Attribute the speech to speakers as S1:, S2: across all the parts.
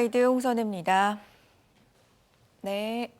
S1: 가이드 홍선혜입니다. 네.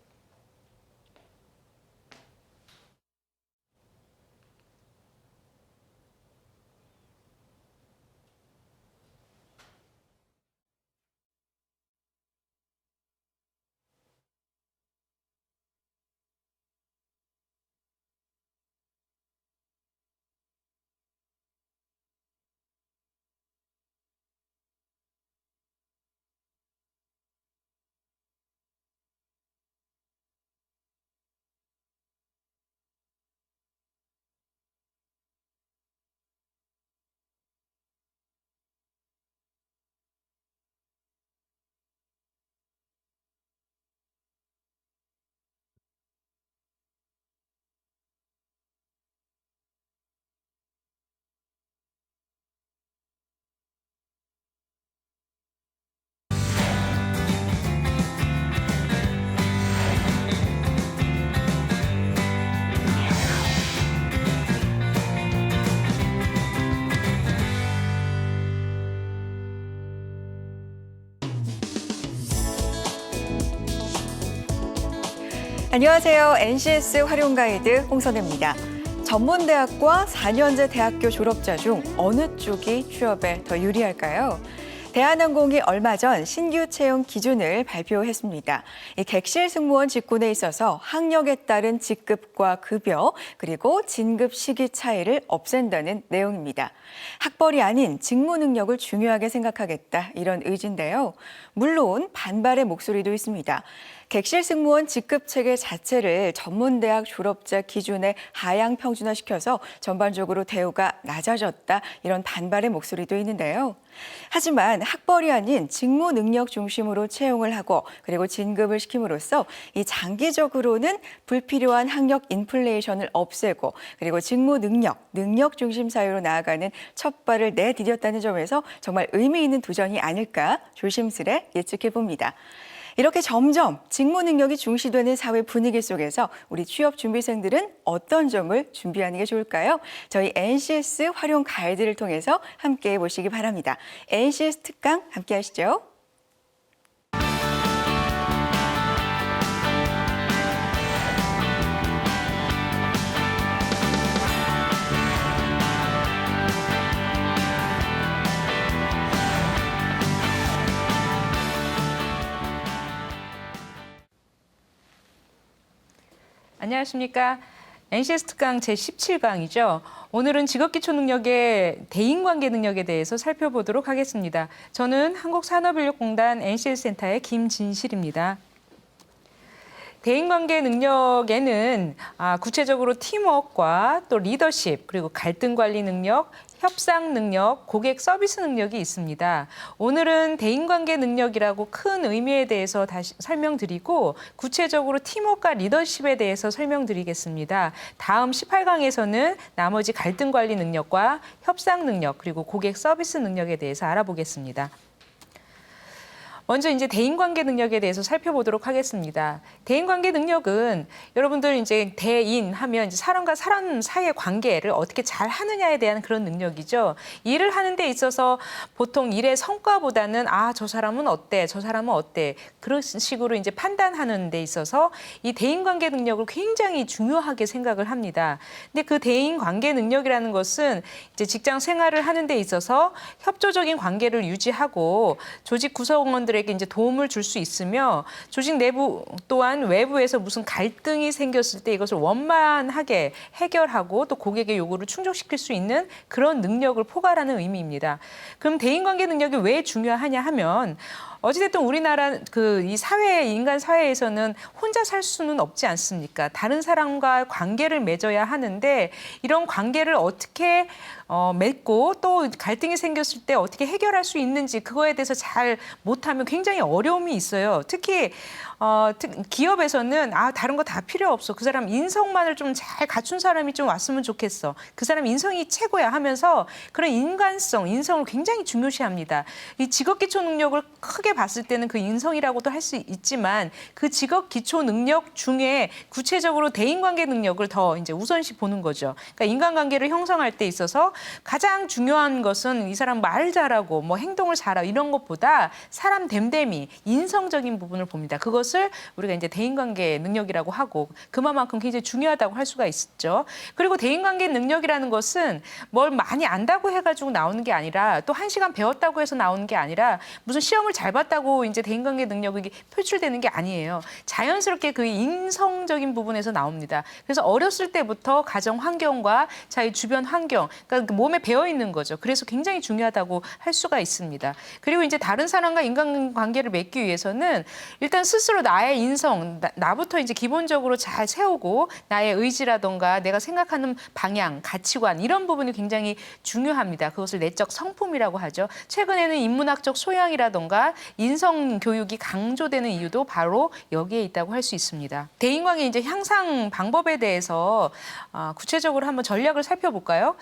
S1: 안녕하세요. NCS 활용 가이드 홍선혜입니다. 전문대학과 4년제 대학교 졸업자 중 어느 쪽이 취업에 더 유리할까요? 대한항공이 얼마 전 신규 채용 기준을 발표했습니다. 이 객실 승무원 직군에 있어서 학력에 따른 직급과 급여 그리고 진급 시기 차이를 없앤다는 내용입니다. 학벌이 아닌 직무 능력을 중요하게 생각하겠다 이런 의지인데요. 물론 반발의 목소리도 있습니다. 객실 승무원 직급 체계 자체를 전문대학 졸업자 기준에 하향 평준화시켜서 전반적으로 대우가 낮아졌다 이런 반발의 목소리도 있는데요. 하지만 학벌이 아닌 직무 능력 중심으로 채용을 하고 그리고 진급을 시킴으로써 이 장기적으로는 불필요한 학력 인플레이션을 없애고 그리고 직무 능력 중심 사회로 나아가는 첫 발을 내디뎠다는 점에서 정말 의미 있는 도전이 아닐까 조심스레 예측해 봅니다. 이렇게 점점 직무 능력이 중시되는 사회 분위기 속에서 우리 취업 준비생들은 어떤 점을 준비하는 게 좋을까요? 저희 NCS 활용 가이드를 통해서 함께 보시기 바랍니다. NCS 특강 함께 하시죠.
S2: 안녕하십니까. NCS 특강 제17강이죠. 오늘은 직업기초 능력의 대인관계 능력에 대해서 살펴보도록 하겠습니다. 저는 한국산업인력공단 NCS 센터의 김진실입니다. 대인관계 능력에는 구체적으로 팀워크와 또 리더십, 그리고 갈등 관리 능력, 협상 능력, 고객 서비스 능력이 있습니다. 오늘은 대인관계 능력이라고 큰 의미에 대해서 다시 설명드리고 구체적으로 팀워크와 리더십에 대해서 설명드리겠습니다. 다음 18강에서는 나머지 갈등 관리 능력과 협상 능력, 그리고 고객 서비스 능력에 대해서 알아보겠습니다. 먼저 이제 대인관계 능력에 대해서 살펴보도록 하겠습니다. 대인관계 능력은 여러분들 이제 대인 하면 이제 사람과 사람 사이의 관계를 어떻게 잘 하느냐에 대한 그런 능력이죠. 일을 하는 데 있어서 보통 일의 성과보다는 저 사람은 어때? 저 사람은 어때? 그런 식으로 이제 판단하는 데 있어서 이 대인관계 능력을 굉장히 중요하게 생각을 합니다. 근데 그 대인관계 능력이라는 것은 이제 직장 생활을 하는 데 있어서 협조적인 관계를 유지하고 조직 구성원들의 이제 도움을 줄 수 있으며 조직 내부 또한 외부에서 무슨 갈등이 생겼을 때 이것을 원만하게 해결하고 또 고객의 요구를 충족시킬 수 있는 그런 능력을 포괄하는 의미입니다. 그럼 대인관계 능력이 왜 중요하냐 하면 어찌됐든 우리나라 이 사회, 인간 사회에서는 혼자 살 수는 없지 않습니까? 다른 사람과 관계를 맺어야 하는데 이런 관계를 어떻게 맺고 또 갈등이 생겼을 때 어떻게 해결할 수 있는지 그거에 대해서 잘 못하면 굉장히 어려움이 있어요. 특히 기업에서는 다른 거 다 필요 없어. 그 사람 인성만을 좀 잘 갖춘 사람이 좀 왔으면 좋겠어. 그 사람 인성이 최고야 하면서 그런 인성을 굉장히 중요시합니다. 이 직업기초 능력을 크게 쉽게 봤을 때는 그 인성이라고도 할 수 있지만 그 직업 기초 능력 중에 구체적으로 대인관계 능력을 더 이제 우선시 보는 거죠. 그러니까 인간관계를 형성할 때 있어서 가장 중요한 것은 이 사람 말 잘하고 뭐 행동을 잘하고 이런 것보다 사람 됨됨이, 인성적인 부분을 봅니다. 그것을 우리가 이제 대인관계 능력이라고 하고 그만큼 굉장히 중요하다고 할 수가 있죠. 그리고 대인관계 능력이라는 것은 뭘 많이 안다고 해가지고 나오는 게 아니라 또 1시간 배웠다고 해서 나오는 게 아니라 무슨 시험을 잘 봤다고 이제 대인관계 능력이 표출되는 게 아니에요. 자연스럽게 그 인성적인 부분에서 나옵니다. 그래서 어렸을 때부터 가정 환경과 자기 주변 환경, 그러니까 몸에 배어 있는 거죠. 그래서 굉장히 중요하다고 할 수가 있습니다. 그리고 이제 다른 사람과 인간관계를 맺기 위해서는 일단 스스로 나의 인성, 나부터 이제 기본적으로 잘 세우고 나의 의지라던가 내가 생각하는 방향, 가치관 이런 부분이 굉장히 중요합니다. 그것을 내적 성품이라고 하죠. 최근에는 인문학적 소양이라던가 인성 교육이 강조되는 이유도 바로 여기에 있다고 할 수 있습니다. 대인관계 이제 향상 방법에 대해서 구체적으로 한번 전략을 살펴볼까요?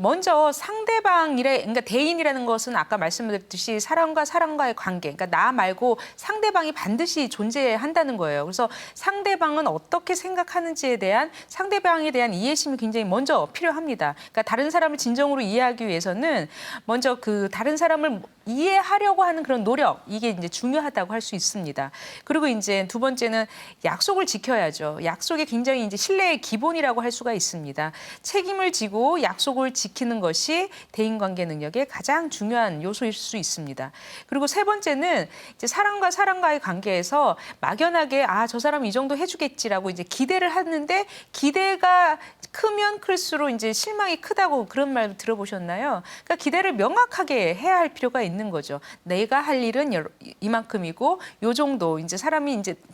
S2: 먼저 그러니까 대인이라는 것은 아까 말씀드렸듯이 사람과 사람과의 관계, 그러니까 나 말고 상대방이 반드시 존재한다는 거예요. 그래서 상대방은 어떻게 생각하는지에 대한 상대방에 대한 이해심이 굉장히 먼저 필요합니다. 그러니까 다른 사람을 진정으로 이해하기 위해서는 먼저 그 다른 사람을 이해하려고 하는 그런 노력, 이게 이제 중요하다고 할 수 있습니다. 그리고 이제 두 번째는 약속을 지켜야죠. 약속이 굉장히 이제 신뢰의 기본이라고 할 수가 있습니다. 책임을 지고 약속을 지키는 것이 대인관계 능력의 가장 중요한 요소일 수 있습니다. 그리고 세 번째는 이제 사람과 사람과의 관계에서 막연하게 저 사람이 이 정도 해주겠지라고 이제 기대를 하는데 기대가 크면 클수록 이제 실망이 크다고 그런 말 들어보셨나요? 그러니까 기대를 명확하게 해야 할 필요가 있는 거죠. 내가 할 일은 이만큼이고 요 정도 이제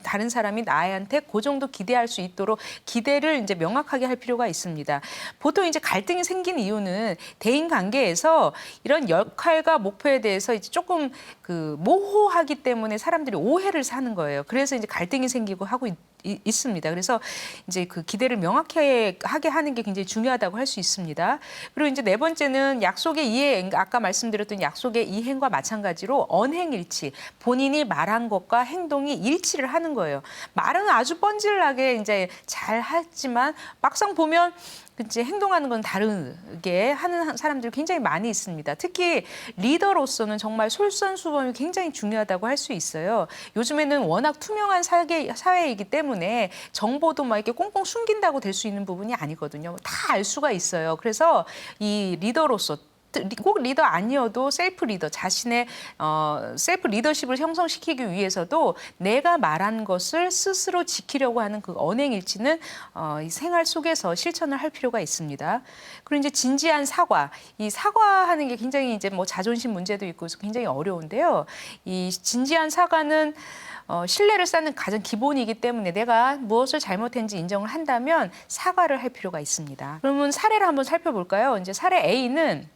S2: 다른 사람이 나한테 그 정도 기대할 수 있도록 기대를 이제 명확하게 할 필요가 있습니다. 보통 이제 갈등이 생기는 이유는 대인 관계에서 이런 역할과 목표에 대해서 이제 조금 모호하기 때문에 사람들이 오해를 사는 거예요. 그래서 이제 갈등이 생기고 하고 있습니다. 그래서 이제 그 기대를 명확하게 하는 게 굉장히 중요하다고 할 수 있습니다. 그리고 이제 네 번째는 약속의 이행, 아까 말씀드렸던 약속의 이행과 마찬가지로 언행일치, 본인이 말한 것과 행동이 일치를 하는 거예요. 말은 아주 뻔질나게 이제 잘 하지만 막상 보면 이제 행동하는 건 다르게 하는 사람들이 굉장히 많이 있습니다. 특히 리더로서는 정말 솔선수범이 굉장히 중요하다고 할 수 있어요. 요즘에는 워낙 투명한 사회이기 때문에 정보도 막 이렇게 꽁꽁 숨긴다고 될 수 있는 부분이 아니거든요. 다 알 수가 있어요. 그래서 이 리더로서 꼭 리더 아니어도 셀프 리더, 자신의 셀프 리더십을 형성시키기 위해서도 내가 말한 것을 스스로 지키려고 하는 그 언행일치는 이 생활 속에서 실천을 할 필요가 있습니다. 그리고 이제 진지한 사과, 이 사과하는 게 굉장히 이제 뭐 자존심 문제도 있고 굉장히 어려운데요. 이 진지한 사과는 신뢰를 쌓는 가장 기본이기 때문에 내가 무엇을 잘못했는지 인정을 한다면 사과를 할 필요가 있습니다. 그러면 사례를 한번 살펴볼까요? 이제 사례 A는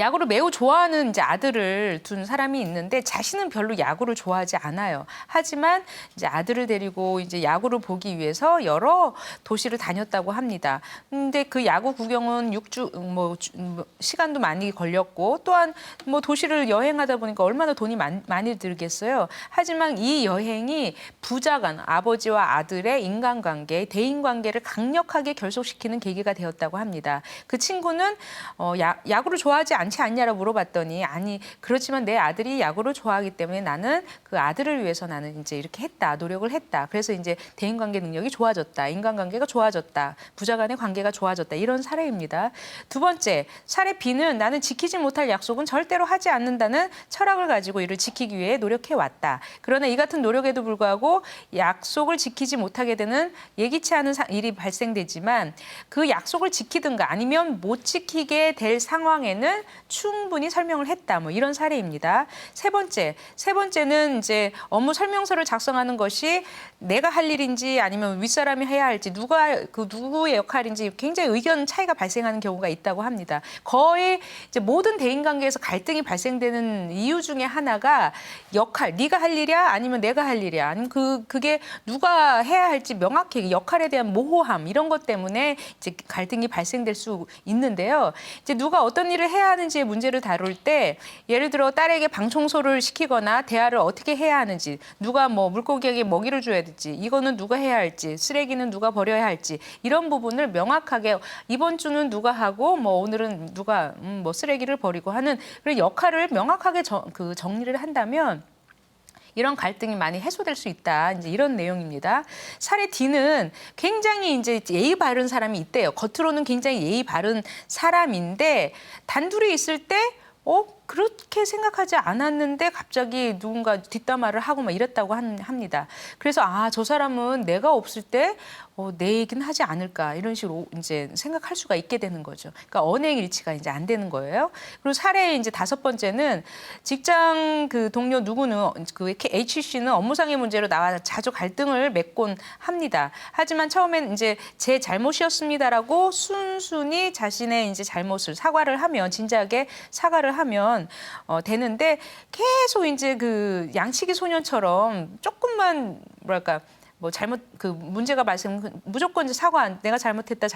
S2: 야구를 매우 좋아하는 이제 아들을 둔 사람이 있는데 자신은 별로 야구를 좋아하지 않아요. 하지만 이제 아들을 데리고 이제 야구를 보기 위해서 여러 도시를 다녔다고 합니다. 근데 그 야구 구경은 6주 시간도 많이 걸렸고 또한 뭐 도시를 여행하다 보니까 얼마나 돈이 많이 들겠어요. 하지만 이 여행이 부자간 아버지와 아들의 인간관계, 대인관계를 강력하게 결속시키는 계기가 되었다고 합니다. 그 친구는 야구를 좋아하지 않지 않냐라고 물어봤더니 아니 그렇지만 내 아들이 야구를 좋아하기 때문에 나는 그 아들을 위해서 나는 이제 이렇게 했다, 노력을 했다. 그래서 이제 대인관계 능력이 좋아졌다, 인간관계가 좋아졌다, 부자간의 관계가 좋아졌다, 이런 사례입니다. 두 번째 사례 B는 나는 지키지 못할 약속은 절대로 하지 않는다는 철학을 가지고 이를 지키기 위해 노력해 왔다. 그러나 이 같은 노력에도 불구하고 약속을 지키지 못하게 되는 예기치 않은 일이 발생되지만 그 약속을 지키든가 아니면 못 지키게 될 상황에는 충분히 설명을 했다. 뭐 이런 사례입니다. 세 번째는 이제 업무 설명서를 작성하는 것이 내가 할 일인지 아니면 윗사람이 해야 할지 누구의 역할인지 굉장히 의견 차이가 발생하는 경우가 있다고 합니다. 거의 이제 모든 대인관계에서 갈등이 발생되는 이유 중에 하나가 역할, 네가 할 일이야 아니면 내가 할 일이야 아니면 그게 누가 해야 할지 명확히 역할에 대한 모호함 이런 것 때문에 이제 갈등이 발생될 수 있는데요. 이제 누가 어떤 일을 해야 하는지 하는지의 문제를 다룰 때 예를 들어 딸에게 방 청소를 시키거나 대화를 어떻게 해야 하는지, 누가 뭐 물고기에게 먹이를 줘야 될지, 이거는 누가 해야 할지, 쓰레기는 누가 버려야 할지 이런 부분을 명확하게 이번 주는 누가 하고 뭐 오늘은 누가 뭐 쓰레기를 버리고 하는 그런 역할을 명확하게 정리를 한다면 이런 갈등이 많이 해소될 수 있다. 이제 이런 내용입니다. 사례 D는 굉장히 이제 예의 바른 사람이 있대요. 겉으로는 굉장히 예의 바른 사람인데 단둘이 있을 때 그렇게 생각하지 않았는데 갑자기 누군가 뒷담화를 하고 막 이랬다고 합니다. 그래서 저 사람은 내가 없을 때 내 얘기는 하지 않을까 이런 식으로 이제 생각할 수가 있게 되는 거죠. 그러니까 언행일치가 이제 안 되는 거예요. 그리고 사례의 이제 5번째는 직장 그 동료 누구는 그 H씨는 업무상의 문제로 나와 자주 갈등을 맺곤 합니다. 하지만 처음엔 이제 제 잘못이었습니다라고 순순히 자신의 이제 잘못을 사과를 하면 진지하게 사과를 하면 되는데 계속 이제 그 양치기 소년처럼 조금만 뭐랄까 뭐 잘못 그 문제가 발생 무조건 이제 사과 내가 잘못했다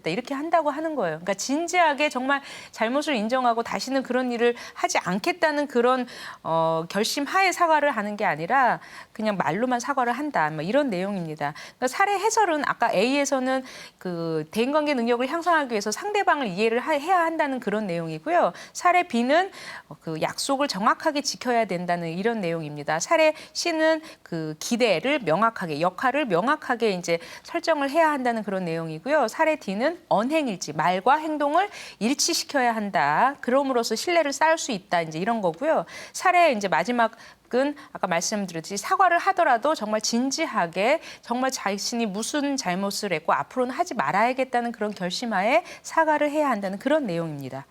S2: 이렇게 한다고 하는 거예요. 그러니까 진지하게 정말 잘못을 인정하고 다시는 그런 일을 하지 않겠다는 그런 결심하에 사과를 하는 게 아니라 그냥 말로만 사과를 한다. 뭐 이런 내용입니다. 그러니까 사례 해설은 아까 A에서는 그 대인관계 능력을 향상하기 위해서 상대방을 이해를 해야 한다는 그런 내용이고요. 사례 B는 그 약속을 정확하게 지켜야 된다는 이런 내용입니다. 사례 C는 그 기대를 명확하게 역할을 명확하게 이제 설정을 해야 한다는 그런 내용이고요. 사례 D는 언행일치, 말과 행동을 일치시켜야 한다. 그럼으로써 신뢰를 쌓을 수 있다. 이제 이런 거고요. 사례 이제 마지막은 아까 말씀드렸듯이 사과를 하더라도 정말 진지하게 정말 자신이 무슨 잘못을 했고 앞으로는 하지 말아야겠다는 그런 결심하에 사과를 해야 한다는 그런 내용입니다.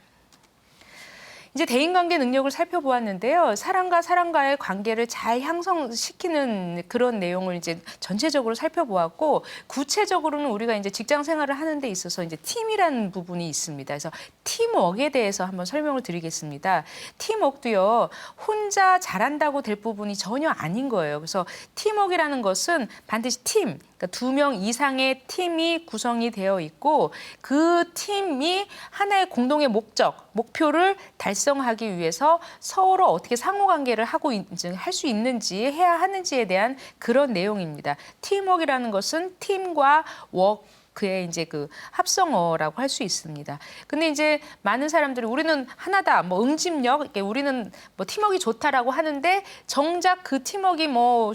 S2: 이제 대인관계 능력을 살펴보았는데요. 사람과 사람과의 관계를 잘 향상시키는 그런 내용을 이제 전체적으로 살펴보았고 구체적으로는 우리가 이제 직장 생활을 하는 데 있어서 이제 팀이라는 부분이 있습니다. 그래서 팀워크에 대해서 한번 설명을 드리겠습니다. 팀워크도요. 혼자 잘한다고 될 부분이 전혀 아닌 거예요. 그래서 팀워크라는 것은 반드시 팀, 그러니까 2명 이상의 팀이 구성이 되어 있고 그 팀이 하나의 공동의 목표를 달성하기 위해서 서로 어떻게 상호관계를 하고 할 수 있는지 해야 하는지에 대한 그런 내용입니다. 팀워크라는 것은 팀과 그의 이제 그 합성어라고 할 수 있습니다. 근데 이제 많은 사람들이 우리는 하나다, 뭐 응집력, 우리는 뭐 팀워크가 좋다라고 하는데 정작 그 팀워크가 뭐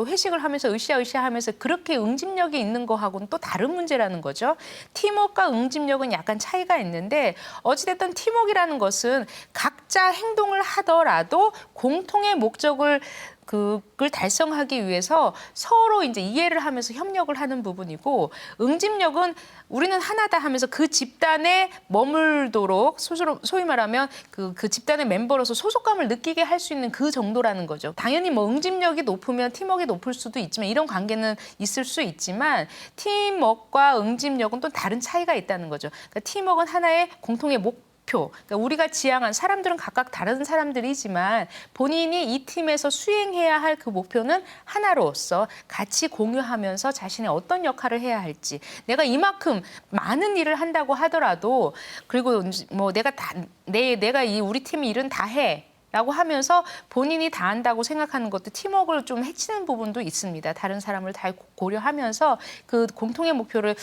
S2: 회식을 하면서 으쌰으쌰 하면서 그렇게 응집력이 있는 거하고는 또 다른 문제라는 거죠. 팀워크와 응집력은 약간 차이가 있는데 어찌됐든 팀워크라는 것은 각자 행동을 하더라도 공통의 목적을 그걸 달성하기 위해서 서로 이제 이해를 하면서 협력을 하는 부분이고 응집력은 우리는 하나다 하면서 그 집단에 머물도록 소위 말하면 그 집단의 멤버로서 소속감을 느끼게 할 수 있는 그 정도라는 거죠. 당연히 뭐 응집력이 높으면 팀워크가 높을 수도 있지만 이런 관계는 있을 수 있지만 팀워크와 응집력은 또 다른 차이가 있다는 거죠. 그러니까 팀워크는 하나의 공통의 그러니까 우리가 지향한 사람들은 각각 다른 사람들이지만 본인이 이 팀에서 수행해야 할 그 목표는 하나로서 같이 공유하면서 자신의 어떤 역할을 해야 할지 내가 이만큼 많은 일을 한다고 하더라도 그리고 뭐 내가 이 우리 팀 일은 다 해. 라고 하면서 본인이 다 한다고 생각하는 것도 팀워크를 좀 해치는 부분도 있습니다. 다른 사람을 다 고려하면서 그 공통의 목표를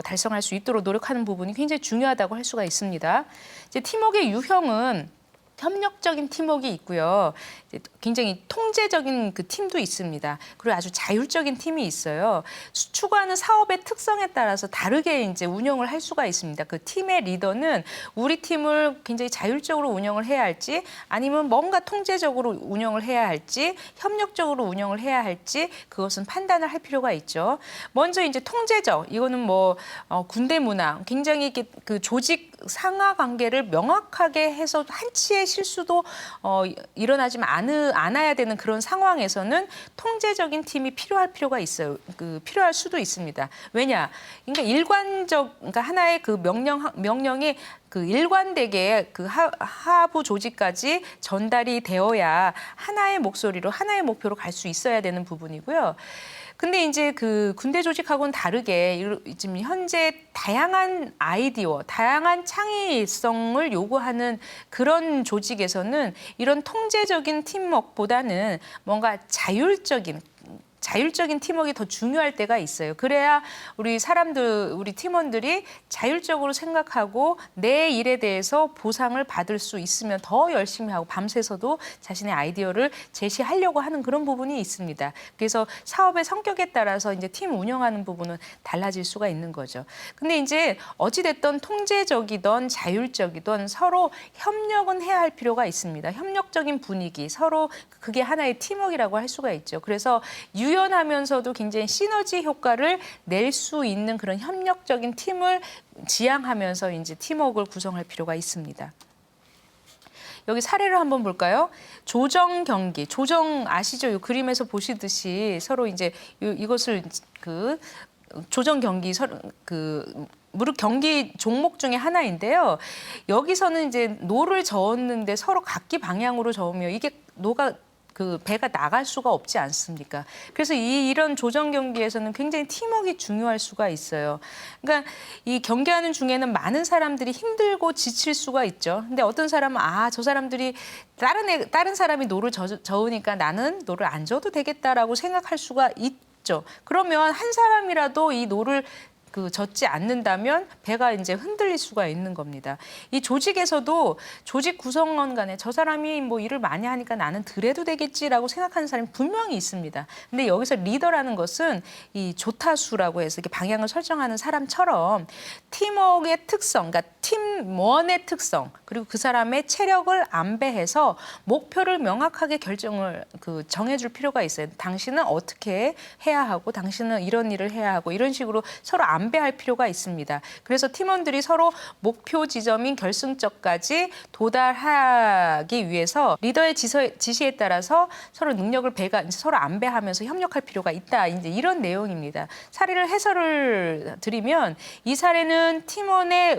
S2: 달성할 수 있도록 노력하는 부분이 굉장히 중요하다고 할 수가 있습니다. 이제 팀워크의 유형은 협력적인 팀워크가 있고요. 굉장히 통제적인 그 팀도 있습니다. 그리고 아주 자율적인 팀이 있어요. 추구하는 사업의 특성에 따라서 다르게 이제 운영을 할 수가 있습니다. 그 팀의 리더는 우리 팀을 굉장히 자율적으로 운영을 해야 할지 아니면 뭔가 통제적으로 운영을 해야 할지 협력적으로 운영을 해야 할지 그것은 판단을 할 필요가 있죠. 먼저 이제 통제적 이거는 뭐 군대 문화 굉장히 이렇게 그 조직 상하 관계를 명확하게 해서 한치의 실수도 일어나지 않아야 되는 그런 상황에서는 통제적인 팀이 필요할 필요가 있어요. 필요할 수도 있습니다. 왜냐? 그러니까 그러니까 하나의 그 명령이 그 일관되게 그 하부 조직까지 전달이 되어야 하나의 목소리로 하나의 목표로 갈 수 있어야 되는 부분이고요. 근데 이제 그 군대 조직하고는 다르게 지금 현재 다양한 아이디어, 다양한 창의성을 요구하는 그런 조직에서는 이런 통제적인 팀워크보다는 뭔가 자율적인 팀워크가 더 중요할 때가 있어요. 그래야 우리 팀원들이 자율적으로 생각하고 내 일에 대해서 보상을 받을 수 있으면 더 열심히 하고 밤새서도 자신의 아이디어를 제시하려고 하는 그런 부분이 있습니다. 그래서 사업의 성격에 따라서 이제 팀 운영하는 부분은 달라질 수가 있는 거죠. 근데 이제 어찌됐든 통제적이든 자율적이든 서로 협력은 해야 할 필요가 있습니다. 협력적인 분위기, 서로 그게 하나의 팀워크라고 할 수가 있죠. 그래서 유연하면서도 굉장히 시너지 효과를 낼 수 있는 그런 협력적인 팀을 지향하면서 이제 팀워크를 구성할 필요가 있습니다. 여기 사례를 한번 볼까요? 조정 경기, 조정 아시죠? 이 그림에서 보시듯이 서로 이제 이것을 그 조정 경기 무릎 경기 종목 중에 하나인데요. 여기서는 이제 노를 저었는데 서로 각기 방향으로 저으며 이게 그 배가 나갈 수가 없지 않습니까? 그래서 이런 조정 경기에서는 굉장히 팀워크가 중요할 수가 있어요. 그러니까 이 경기하는 중에는 많은 사람들이 힘들고 지칠 수가 있죠. 근데 어떤 사람은 저 사람들이 다른 사람이 노를 저으니까 나는 노를 안 저어도 되겠다라고 생각할 수가 있죠. 그러면 한 사람이라도 이 노를 젓지 않는다면 배가 이제 흔들릴 수가 있는 겁니다. 이 조직에서도 조직 구성원 간에 저 사람이 뭐 일을 많이 하니까 나는 덜해도 되겠지라고 생각하는 사람이 분명히 있습니다. 근데 여기서 리더라는 것은 이 조타수라고 해서 이렇게 방향을 설정하는 사람처럼 팀워크의 특성, 그러니까 팀원의 특성, 그리고 그 사람의 체력을 안배해서 목표를 명확하게 정해줄 필요가 있어요. 당신은 어떻게 해야 하고 당신은 이런 일을 해야 하고 이런 식으로 서로 안배할 필요가 있습니다. 그래서 팀원들이 서로 목표 지점인 결승점까지 도달하기 위해서 리더의 지시에 따라서 서로 능력을 서로 안배하면서 협력할 필요가 있다. 이제 이런 내용입니다. 사례를 해설을 드리면 이 사례는 팀워크의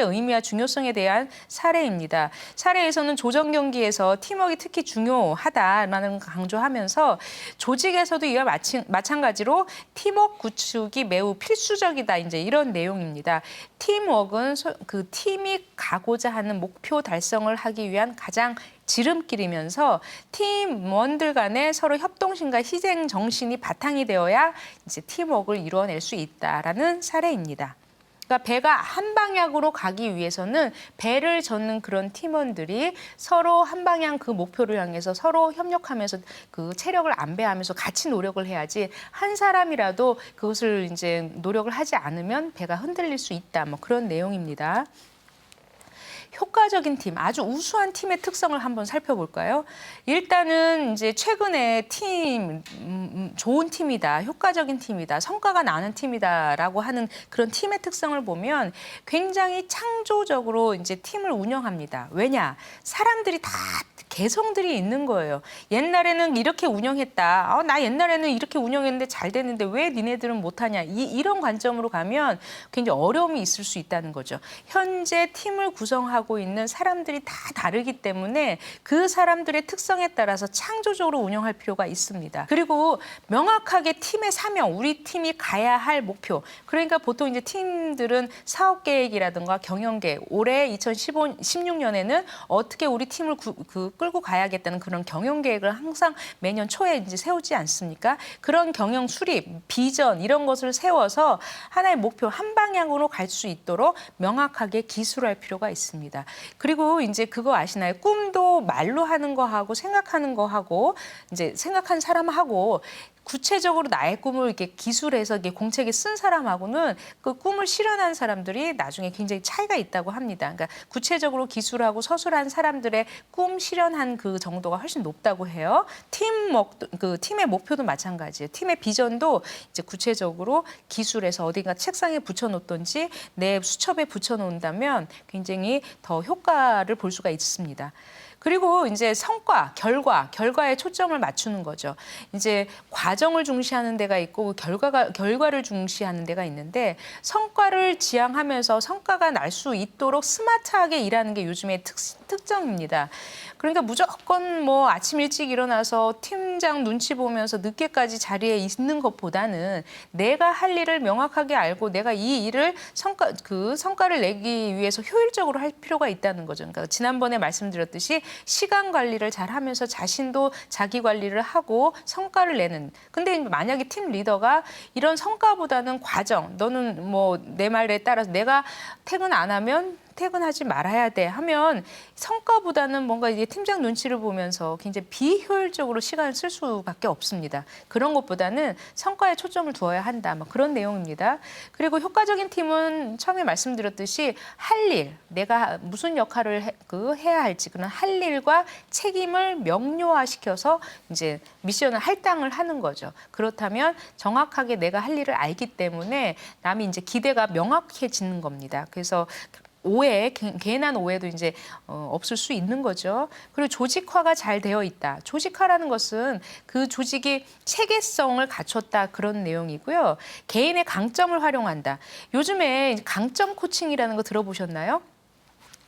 S2: 의미와 중요성에 대한 사례입니다. 사례에서는 조정 경기에서 팀워크가 특히 중요하다라는 강조하면서 조직에서도 이와 마찬가지로 팀워크 구축이 매우 필수적이다. 이제 이런 내용입니다. 팀워크는 그 팀이 가고자 하는 목표 달성을 하기 위한 가장 지름길이면서 팀원들 간에 서로 협동심과 희생 정신이 바탕이 되어야 이제 팀워크를 이루어낼 수 있다라는 사례입니다. 그러니까 배가 한 방향으로 가기 위해서는 배를 젓는 그런 팀원들이 서로 한 방향 그 목표를 향해서 서로 협력하면서 그 체력을 안배하면서 같이 노력을 해야지 한 사람이라도 그것을 이제 노력을 하지 않으면 배가 흔들릴 수 있다. 뭐 그런 내용입니다. 효과적인 팀, 아주 우수한 팀의 특성을 한번 살펴볼까요? 일단은 이제 최근에 좋은 팀이다, 효과적인 팀이다, 성과가 나는 팀이다라고 하는 그런 팀의 특성을 보면 굉장히 창조적으로 이제 팀을 운영합니다. 왜냐? 사람들이 다 개성들이 있는 거예요. 옛날에는 이렇게 운영했다. 나 옛날에는 이렇게 운영했는데 잘 됐는데 왜 니네들은 못하냐. 이런 관점으로 가면 굉장히 어려움이 있을 수 있다는 거죠. 현재 팀을 구성하고 있는 사람들이 다 다르기 때문에 그 사람들의 특성에 따라서 창조적으로 운영할 필요가 있습니다. 그리고 명확하게 팀의 사명, 우리 팀이 가야 할 목표. 그러니까 보통 이제 팀들은 사업 계획이라든가 경영 계획, 올해 2016년에는 어떻게 우리 팀을 끌고 가야겠다는 그런 경영 계획을 항상 매년 초에 이제 세우지 않습니까? 그런 경영 수립, 비전 이런 것을 세워서 하나의 목표 한 방향으로 갈 수 있도록 명확하게 기술할 필요가 있습니다. 그리고 이제 그거 아시나요? 꿈도 말로 하는 거하고 생각하는 거하고 이제 생각한 사람하고 구체적으로 나의 꿈을 이렇게 기술해서 이렇게 공책에 쓴 사람하고는 그 꿈을 실현한 사람들이 나중에 굉장히 차이가 있다고 합니다. 그러니까 구체적으로 기술하고 서술한 사람들의 꿈 실현한 그 정도가 훨씬 높다고 해요. 팀의 목표도 마찬가지예요. 팀의 비전도 이제 구체적으로 기술해서 어딘가 책상에 붙여놓든지 내 수첩에 붙여놓는다면 굉장히 더 효과를 볼 수가 있습니다. 그리고 이제 성과, 결과에 초점을 맞추는 거죠. 이제 과정을 중시하는 데가 있고 결과를 중시하는 데가 있는데 성과를 지향하면서 성과가 날 수 있도록 스마트하게 일하는 게 요즘의 특정입니다. 그러니까 무조건 뭐 아침 일찍 일어나서 팀장 눈치 보면서 늦게까지 자리에 있는 것보다는 내가 할 일을 명확하게 알고 내가 이 일을 성과를 내기 위해서 효율적으로 할 필요가 있다는 거죠. 그러니까 지난번에 말씀드렸듯이 시간 관리를 잘 하면서 자신도 자기 관리를 하고 성과를 내는. 근데 만약에 팀 리더가 이런 성과보다는 과정, 너는 뭐 내 말에 따라서 내가 퇴근 안 하면 퇴근하지 말아야 돼 하면 성과보다는 뭔가 이제 팀장 눈치를 보면서 굉장히 비효율적으로 시간을 쓸 수밖에 없습니다. 그런 것보다는 성과에 초점을 두어야 한다. 뭐 그런 내용입니다. 그리고 효과적인 팀은 처음에 말씀드렸듯이 할 일, 내가 무슨 역할을 해야 할지 그런 할 일과 책임을 명료화시켜서 이제 미션을 할당을 하는 거죠. 그렇다면 정확하게 내가 할 일을 알기 때문에 남이 이제 기대가 명확해지는 겁니다. 그래서 개인한 오해도 이제 없을 수 있는 거죠. 그리고 조직화가 잘 되어 있다. 조직화라는 것은 그 조직이 체계성을 갖췄다 그런 내용이고요. 개인의 강점을 활용한다. 요즘에 강점 코칭이라는 거 들어보셨나요?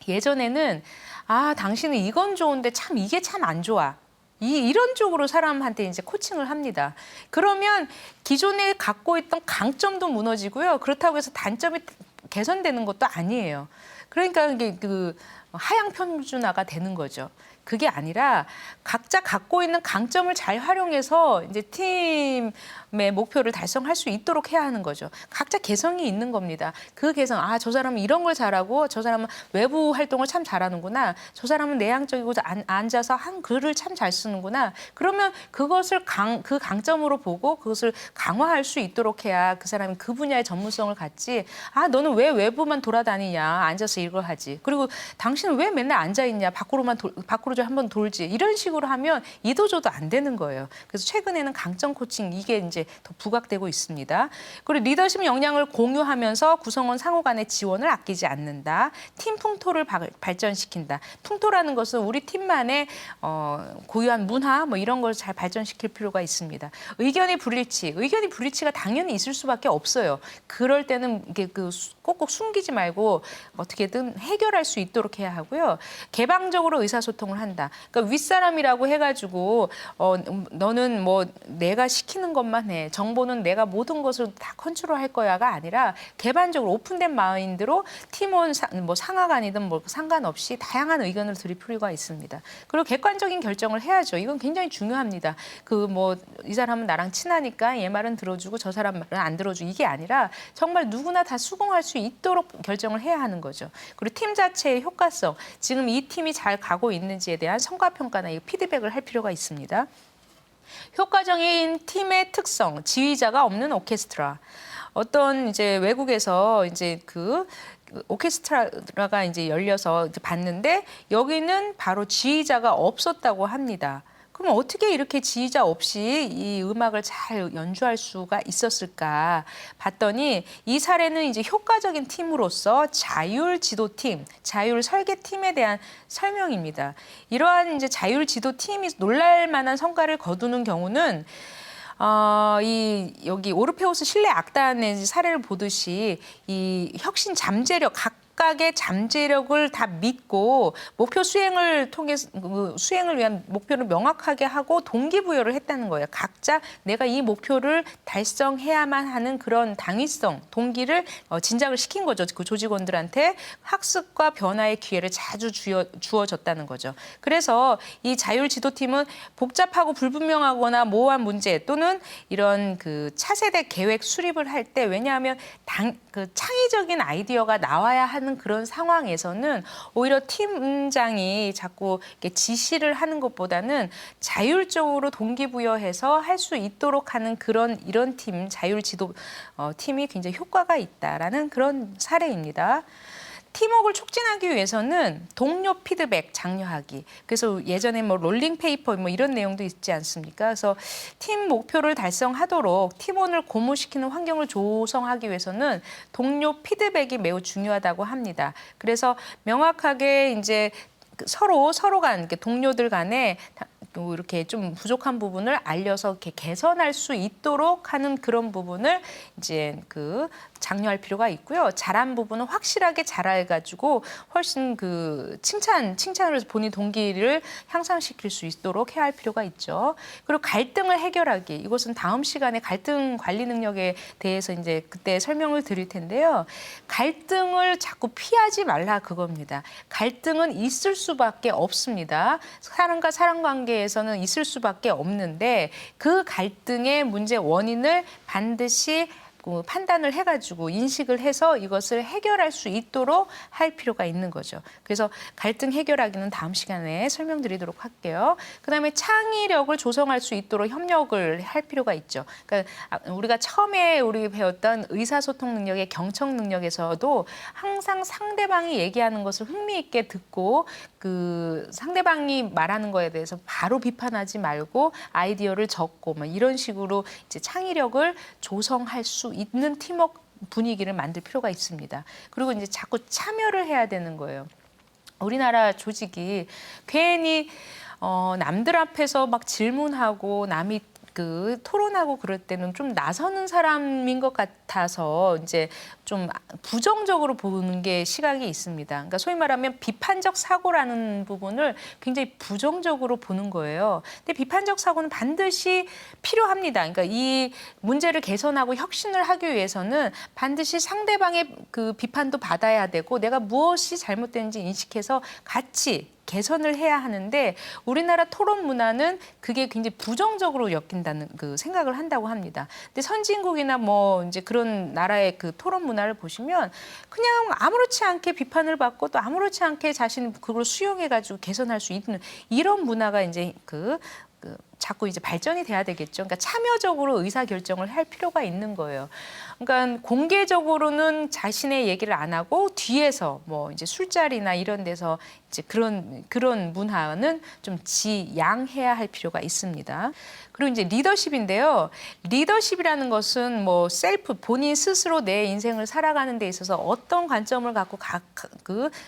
S2: 예전에는 당신은 이건 좋은데 참 이게 참 안 좋아. 이런 쪽으로 사람한테 이제 코칭을 합니다. 그러면 기존에 갖고 있던 강점도 무너지고요. 그렇다고 해서 단점이 개선되는 것도 아니에요. 그러니까 이게 하향 평준화가 되는 거죠. 그게 아니라 각자 갖고 있는 강점을 잘 활용해서 이제 팀의 목표를 달성할 수 있도록 해야 하는 거죠. 각자 개성이 있는 겁니다. 그 개성, 저 사람은 이런 걸 잘하고 저 사람은 외부 활동을 참 잘하는구나. 저 사람은 내향적이고 앉아서 한 글을 참 잘 쓰는구나. 그러면 그것을 그 강점으로 보고 그것을 강화할 수 있도록 해야 그 사람이 그 분야의 전문성을 갖지. 너는 왜 외부만 돌아다니냐. 앉아서 이걸 하지. 그리고 당신은 왜 맨날 앉아 있냐. 밖으로 좀 한번 돌지. 이런 식으로 하면 이도저도 안 되는 거예요. 그래서 최근에는 강점 코칭 이게 이제 더 부각되고 있습니다. 그리고 리더십 역량을 공유하면서 구성원 상호 간의 지원을 아끼지 않는다. 팀 풍토를 발전시킨다. 풍토라는 것은 우리 팀만의 고유한 문화 뭐 이런 걸 잘 발전시킬 필요가 있습니다. 의견의 불일치가 당연히 있을 수밖에 없어요. 그럴 때는 이게 꼭꼭 숨기지 말고 어떻게든 해결할 수 있도록 해야 하고요. 개방적으로 의사소통을 한다. 그러니까 윗사람이라고 해가지고 너는 뭐 내가 시키는 것만 해. 정보는 내가 모든 것을 다 컨트롤할 거야가 아니라 개방적으로 오픈된 마인드로 팀원 뭐 상하간이든 뭐 상관없이 다양한 의견을 드릴 필요가 있습니다. 그리고 객관적인 결정을 해야죠. 이건 굉장히 중요합니다. 이 사람은 나랑 친하니까 얘 말은 들어주고 저 사람 말은 안 들어주고 이게 아니라 정말 누구나 다 수긍할 수 있도록 결정을 해야 하는 거죠. 그리고 팀 자체의 효과성, 지금 이 팀이 잘 가고 있는지에 대한 성과평가나 피드백을 할 필요가 있습니다. 효과적인 팀의 특성, 지휘자가 없는 오케스트라. 어떤 이제 외국에서 이제 오케스트라가 이제 열려서 이제 봤는데 여기는 바로 지휘자가 없었다고 합니다. 그럼 어떻게 이렇게 지휘자 없이 이 음악을 잘 연주할 수가 있었을까 봤더니 이 사례는 이제 효과적인 팀으로서 자율 지도팀, 자율 설계팀에 대한 설명입니다. 이러한 이제 자율 지도팀이 놀랄 만한 성과를 거두는 경우는 여기 오르페우스 실내 악단의 사례를 보듯이 이 혁신 잠재력 각각의 잠재력을 다 믿고 목표 수행을 통해서 수행을 위한 목표를 명확하게 하고 동기부여를 했다는 거예요. 각자 내가 이 목표를 달성해야만 하는 그런 당위성, 동기를 진작을 시킨 거죠. 그 조직원들한테 학습과 변화의 기회를 자주 주어졌다는 거죠. 그래서 이 자율 지도팀은 복잡하고 불분명하거나 모호한 문제 또는 이런 차세대 계획 수립을 할 때 왜냐하면 창의적인 아이디어가 나와야 하는 그런 상황에서는 오히려 팀장이 자꾸 이렇게 지시를 하는 것보다는 자율적으로 동기부여해서 할 수 있도록 하는 이런 자율 지도 팀이 굉장히 효과가 있다라는 그런 사례입니다. 팀워크를 촉진하기 위해서는 동료 피드백 장려하기. 그래서 예전에 뭐 롤링 페이퍼 뭐 이런 내용도 있지 않습니까? 그래서 팀 목표를 달성하도록 팀원을 고무시키는 환경을 조성하기 위해서는 동료 피드백이 매우 중요하다고 합니다. 그래서 명확하게 이제 서로 간 이렇게 동료들 간에 또 이렇게 좀 부족한 부분을 알려서 이렇게 개선할 수 있도록 하는 그런 부분을 이제 그 장려할 필요가 있고요. 잘한 부분은 확실하게 잘해가지고 훨씬 그 칭찬을 해서 본인 동기를 향상시킬 수 있도록 해야 할 필요가 있죠. 그리고 갈등을 해결하기. 이것은 다음 시간에 갈등 관리 능력에 대해서 이제 그때 설명을 드릴 텐데요. 갈등을 자꾸 피하지 말라 그겁니다. 갈등은 있을 수밖에 없습니다. 사람과 사람 관계에서는 있을 수밖에 없는데 그 갈등의 문제 원인을 반드시 판단을 해가지고 인식을 해서 이것을 해결할 수 있도록 할 필요가 있는 거죠. 그래서 갈등 해결하기는 다음 시간에 설명드리도록 할게요. 그다음에 창의력을 조성할 수 있도록 협력을 할 필요가 있죠. 그러니까 우리가 처음에 우리 배웠던 의사소통 능력의 경청 능력에서도 항상 상대방이 얘기하는 것을 흥미있게 듣고 그 상대방이 말하는 거에 대해서 바로 비판하지 말고 아이디어를 적고 뭐 이런 식으로 이제 창의력을 조성할 수 있는 팀워크 분위기를 만들 필요가 있습니다. 그리고 이제 자꾸 참여를 해야 되는 거예요. 우리나라 조직이 괜히 남들 앞에서 막 질문하고 남이 그 토론하고 그럴 때는 좀 나서는 사람인 것 같아서 이제 좀 부정적으로 보는 게 시각이 있습니다. 그러니까 소위 말하면 비판적 사고라는 부분을 굉장히 부정적으로 보는 거예요. 근데 비판적 사고는 반드시 필요합니다. 그러니까 이 문제를 개선하고 혁신을 하기 위해서는 반드시 상대방의 그 비판도 받아야 되고 내가 무엇이 잘못된지 인식해서 같이 개선을 해야 하는데 우리나라 토론 문화는 그게 굉장히 부정적으로 엮인다는 그 생각을 한다고 합니다. 근데 선진국이나 뭐 이제 그런 나라의 그 토론 문화를 보시면 그냥 아무렇지 않게 비판을 받고 또 아무렇지 않게 자신 그걸 수용해가지고 개선할 수 있는 이런 문화가 이제 자꾸 이제 발전이 돼야 되겠죠. 그러니까 참여적으로 의사 결정을 할 필요가 있는 거예요. 그러니까 공개적으로는 자신의 얘기를 안 하고 뒤에서 뭐 이제 술자리나 이런 데서 이제 그런 문화는 좀 지양해야 할 필요가 있습니다. 그리고 이제 리더십인데요. 리더십이라는 것은 뭐 셀프 본인 스스로 내 인생을 살아가는 데 있어서 어떤 관점을 갖고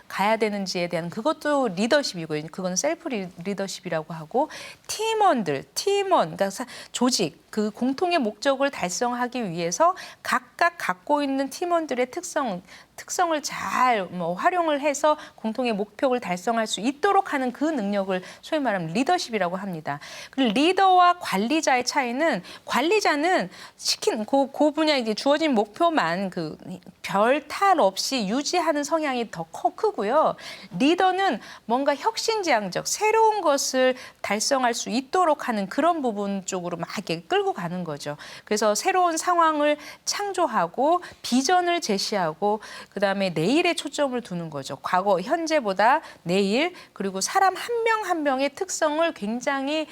S2: 가야 되는지에 대한 그것도 리더십이고요. 그건 셀프 리더십이라고 하고 팀원, 그러니까 조직 그 공통의 목적을 달성하기 위해서 각각 갖고 있는 팀원들의 특성을 잘 활용을 해서 공통의 목표를 달성할 수 있도록 하는 그 능력을 소위 말하면 리더십이라고 합니다. 그리고 리더와 관리자의 차이는 관리자는 시킨 그 분야에 이제 주어진 목표만 그 별 탈 없이 유지하는 성향이 더 크고요. 리더는 뭔가 혁신지향적 새로운 것을 달성할 수 있도록 하는 그런 부분 쪽으로 막 이렇게 끌고 가는 거죠. 그래서 새로운 상황을 창조하고 비전을 제시하고 그다음에 내일에 초점을 두는 거죠. 과거, 현재보다 내일 그리고 사람 한 명 한 명의 특성을 굉장히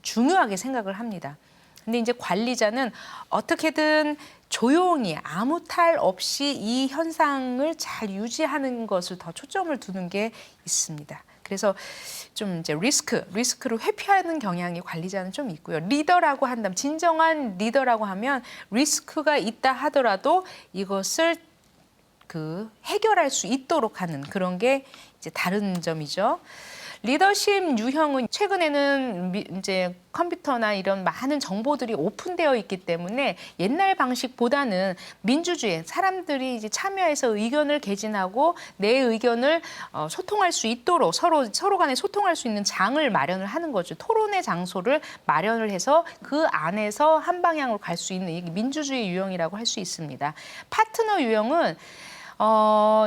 S2: 중요하게 생각을 합니다. 근데 이제 관리자는 어떻게든 조용히 아무 탈 없이 이 현상을 잘 유지하는 것을 더 초점을 두는 게 있습니다. 그래서 좀 이제 리스크를 회피하는 경향이 관리자는 좀 있고요. 리더라고 한다면 진정한 리더라고 하면 리스크가 있다 하더라도 이것을 해결할 수 있도록 하는 그런 게 이제 다른 점이죠. 리더십 유형은 최근에는 이제 컴퓨터나 이런 많은 정보들이 오픈되어 있기 때문에 옛날 방식보다는 민주주의, 사람들이 이제 참여해서 의견을 개진하고 내 의견을 소통할 수 있도록 서로 간에 소통할 수 있는 장을 마련을 하는 거죠. 토론의 장소를 마련을 해서 그 안에서 한 방향으로 갈 수 있는 이게 민주주의 유형이라고 할 수 있습니다. 파트너 유형은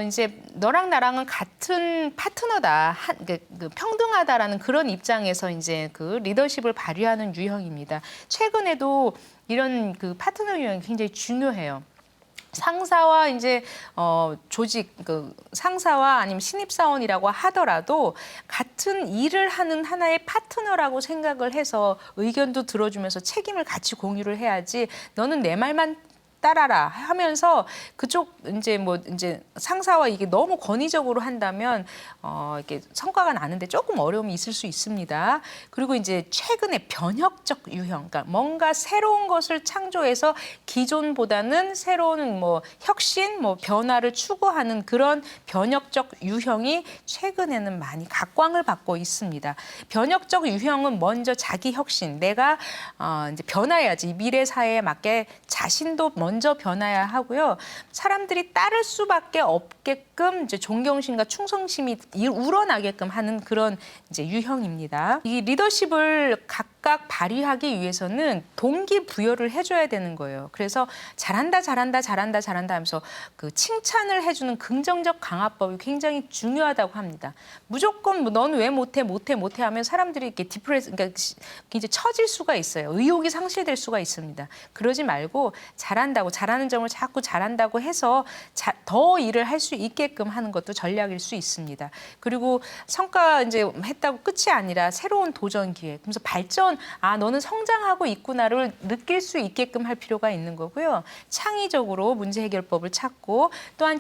S2: 이제 너랑 나랑은 같은 파트너다, 평등하다라는 그런 입장에서 이제 그 리더십을 발휘하는 유형입니다. 최근에도 이런 그 파트너 유형이 굉장히 중요해요. 상사와 이제 조직 상사와 아니면 신입사원이라고 하더라도 같은 일을 하는 하나의 파트너라고 생각을 해서 의견도 들어주면서 책임을 같이 공유를 해야지 너는 내 말만 따라라 하면서 그쪽 이제 뭐 이제 상사와 이게 너무 권위적으로 한다면 이렇게 성과가 나는데 조금 어려움이 있을 수 있습니다. 그리고 이제 최근에 변혁적 유형, 그러니까 뭔가 새로운 것을 창조해서 기존보다는 새로운 뭐 혁신, 뭐 변화를 추구하는 그런 변혁적 유형이 최근에는 많이 각광을 받고 있습니다. 변혁적 유형은 먼저 자기 혁신, 내가 이제 변화해야지 미래 사회에 맞게 자신도 먼저 변화해야 하고요. 사람들이 따를 수밖에 없게끔 이제 존경심과 충성심이 우러나게끔 하는 그런 이제 유형입니다. 이 리더십을 각각 발휘하기 위해서는 동기부여를 해줘야 되는 거예요. 그래서 잘한다, 잘한다, 잘한다, 잘한다 하면서 그 칭찬을 해주는 긍정적 강화법이 굉장히 중요하다고 합니다. 무조건 뭐 넌 왜 못해, 못해, 못해 하면 사람들이 이렇게 디프레스, 그러니까 이제 처질 수가 있어요. 의욕이 상실될 수가 있습니다. 그러지 말고 잘하는 점을 자꾸 잘한다고 해서 더 일을 할 수 있게끔 하는 것도 전략일 수 있습니다. 그리고 성과 이제 했다고 끝이 아니라 새로운 도전 기회, 그래서 발전, 너는 성장하고 있구나를 느낄 수 있게끔 할 필요가 있는 거고요. 창의적으로 문제 해결법을 찾고 또한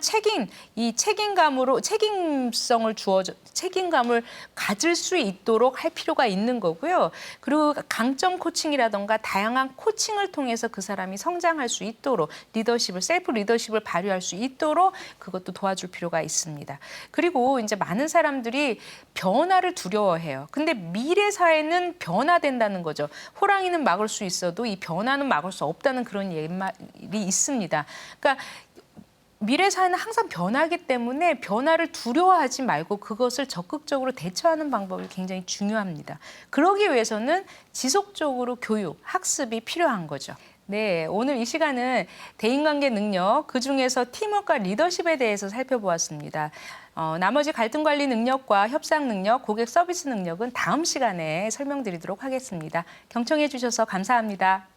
S2: 책임감을 가질 수 있도록 할 필요가 있는 거고요. 그리고 강점 코칭이라던가 다양한 코칭을 통해서 그 사람이 성장할 수 있도록 셀프 리더십을 발휘할 수 있도록 그것도 도와줄 필요가 있습니다. 그리고 이제 많은 사람들이 변화를 두려워해요. 근데 미래 사회는 변화된다는 거죠. 호랑이는 막을 수 있어도 이 변화는 막을 수 없다는 그런 말이 있습니다. 그러니까 미래 사회는 항상 변하기 때문에 변화를 두려워하지 말고 그것을 적극적으로 대처하는 방법이 굉장히 중요합니다. 그러기 위해서는 지속적으로 교육, 학습이 필요한 거죠. 네, 오늘 이 시간은 대인관계 능력, 그중에서 팀워크와 리더십에 대해서 살펴보았습니다. 나머지 갈등 관리 능력과 협상 능력, 고객 서비스 능력은 다음 시간에 설명드리도록 하겠습니다. 경청해 주셔서 감사합니다.